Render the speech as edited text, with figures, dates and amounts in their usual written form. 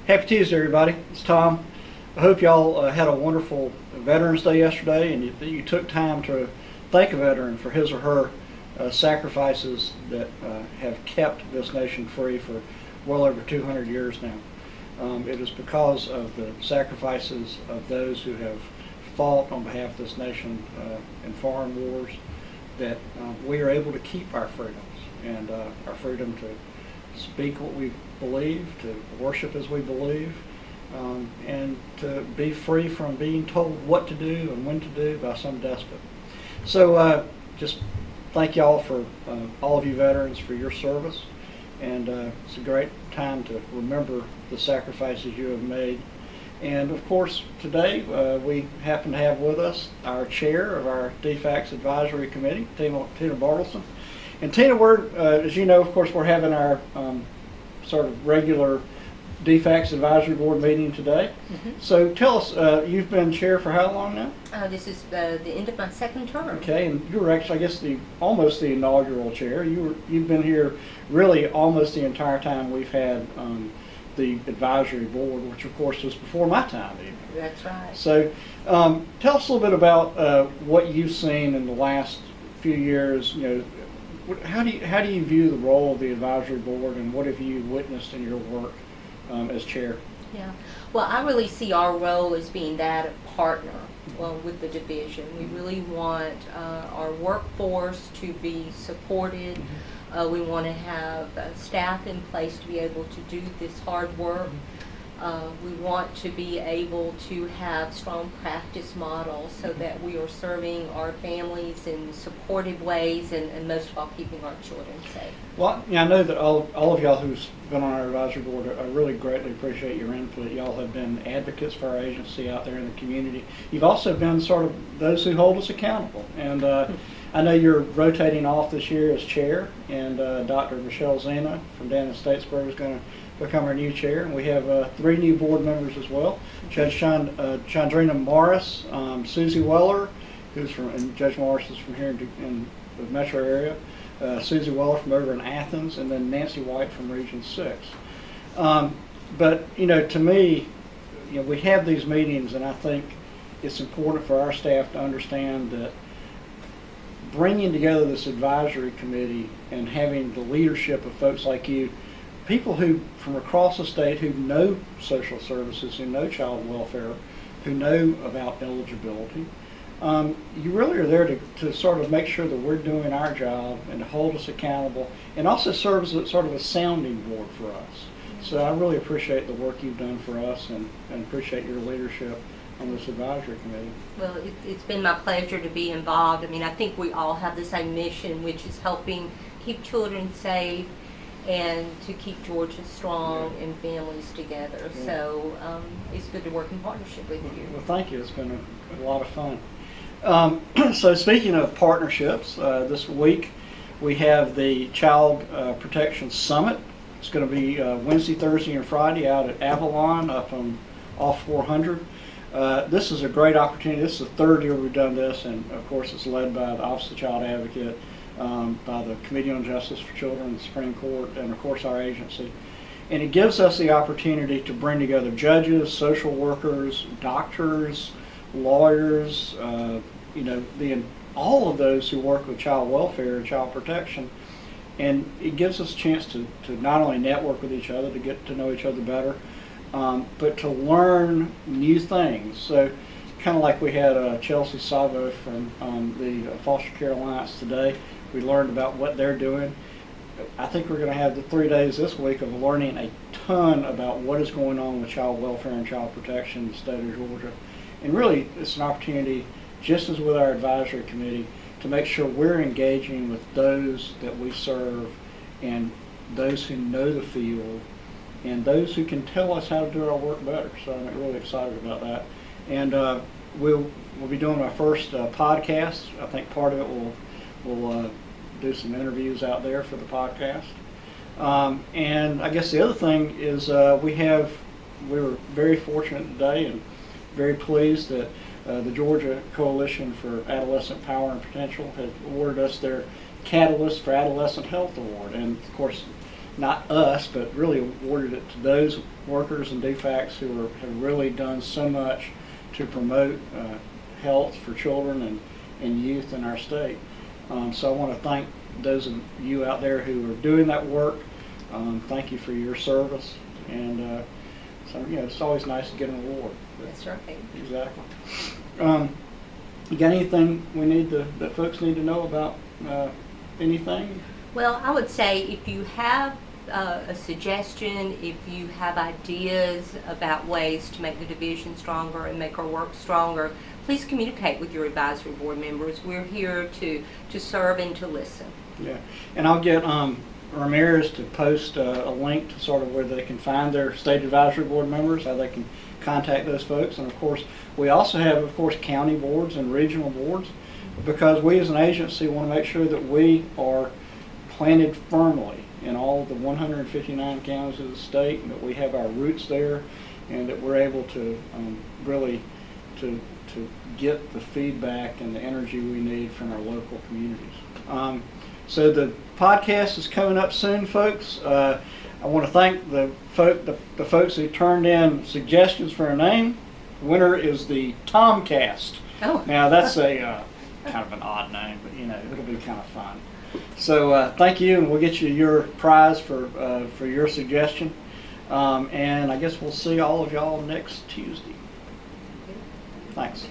Happy Tuesday, everybody. It's Tom. I hope y'all had a wonderful Veterans Day yesterday, and you took time to thank a veteran for his or her sacrifices that have kept this nation free for well over 200 years now. It is because of the sacrifices of those who have fought on behalf of this nation in foreign wars that we are able to keep our freedoms and our freedom to speak what we believe, to worship as we believe, and to be free from being told what to do and when to do by some despot. So just thank y'all for all of you veterans for your service, and it's a great time to remember the sacrifices you have made. And of course today we happen to have with us our chair of our DFACS Advisory Committee, Tina Bartleson. And Tina, as you know, of course, we're having our sort of regular DFACS Advisory Board meeting today. Mm-hmm. So tell us, you've been chair for how long now? This is the end of my second term. Okay, and you were actually, I guess, almost the inaugural chair. You've been here really almost the entire time we've had the advisory board, which of course was before my time even. That's right. So tell us a little bit about what you've seen in the last few years. You know, how do you view the role of the advisory board, and what have you witnessed in your work as chair? Yeah. Well, I really see our role as being that of partner with the division. We really want our workforce to be supported. We want to have staff in place to be able to do this hard work. We want to be able to have strong practice models so that we are serving our families in supportive ways and most of all keeping our children safe. Well, yeah, I know that all of y'all who's been on our advisory board, I really greatly appreciate your input. Y'all have been advocates for our agency out there in the community. You've also been sort of those who hold us accountable. And I know you're rotating off this year as chair, and Dr. Michelle Zena from Dan and Statesboro is going to become our new chair, and we have 3 new board members as well. Judge Chandrina Morris, Susie Weller, and Judge Morris is from here in the metro area, Susie Weller from over in Athens, and then Nancy White from Region 6. But, you know, to me, you know, we have these meetings, and I think it's important for our staff to understand that bringing together this advisory committee and having the leadership of folks like you, people who from across the state who know social services, who know child welfare, who know about eligibility, you really are there to sort of make sure that we're doing our job and to hold us accountable, and also serve as sort of a sounding board for us. So I really appreciate the work you've done for us, and appreciate your leadership on this advisory committee. Well, it's been my pleasure to be involved. I mean, I think we all have the same mission, which is helping keep children safe and to keep Georgia strong and families together. Yeah. So it's good to work in partnership with you. Well, thank you. It's been a lot of fun. So speaking of partnerships, this week we have the Child Protection Summit. It's going to be Wednesday, Thursday, and Friday out at Avalon up on off 400. This is a great opportunity. This is the 3rd year we've done this, and of course it's led by the Office of the Child Advocate, by the Committee on Justice for Children, the Supreme Court, and of course our agency. And it gives us the opportunity to bring together judges, social workers, doctors, lawyers, you know, all of those who work with child welfare and child protection. And it gives us a chance to not only network with each other, to get to know each other better, but to learn new things. So kind of like we had Chelsea Savo from the Foster Care Alliance today. We learned about what they're doing. I think we're going to have the 3 days this week of learning a ton about what is going on with child welfare and child protection in the state of Georgia. And really, it's an opportunity, just as with our advisory committee, to make sure we're engaging with those that we serve, and those who know the field, and those who can tell us how to do our work better. So I'm really excited about that. And we'll be doing our first podcast. I think part of it we'll do some interviews out there for the podcast. And I guess the other thing is we were very fortunate today and very pleased that the Georgia Coalition for Adolescent Power and Potential has awarded us their Catalyst for Adolescent Health Award. And of course, not us, but really awarded it to those workers in DFACS who have really done so much to promote health for children and youth in our state. So I want to thank those of you out there who are doing that work. Thank you for your service, and so it's always nice to get an award. That's right. Exactly. You got anything that folks need to know about anything? Well, I would say if you have a suggestion, if you have ideas about ways to make the division stronger and make our work stronger, please communicate with your advisory board members. We're here to serve and to listen. Yeah, and I'll get Ramirez to post a link to sort of where they can find their state advisory board members, how they can contact those folks. And of course, we also have, of course, county boards and regional boards, because we as an agency want to make sure that we are planted firmly in all of the 159 counties of the state, and that we have our roots there, and that we're able to really to get the feedback and the energy we need from our local communities. So the podcast is coming up soon, folks. I want to thank the folks who turned in suggestions for a name. The winner is the Tomcast. Oh. Now that's a kind of an odd name, but it'll be kind of fun. So thank you, and we'll get you your prize for your suggestion. And I guess we'll see all of y'all next Tuesday. Thanks.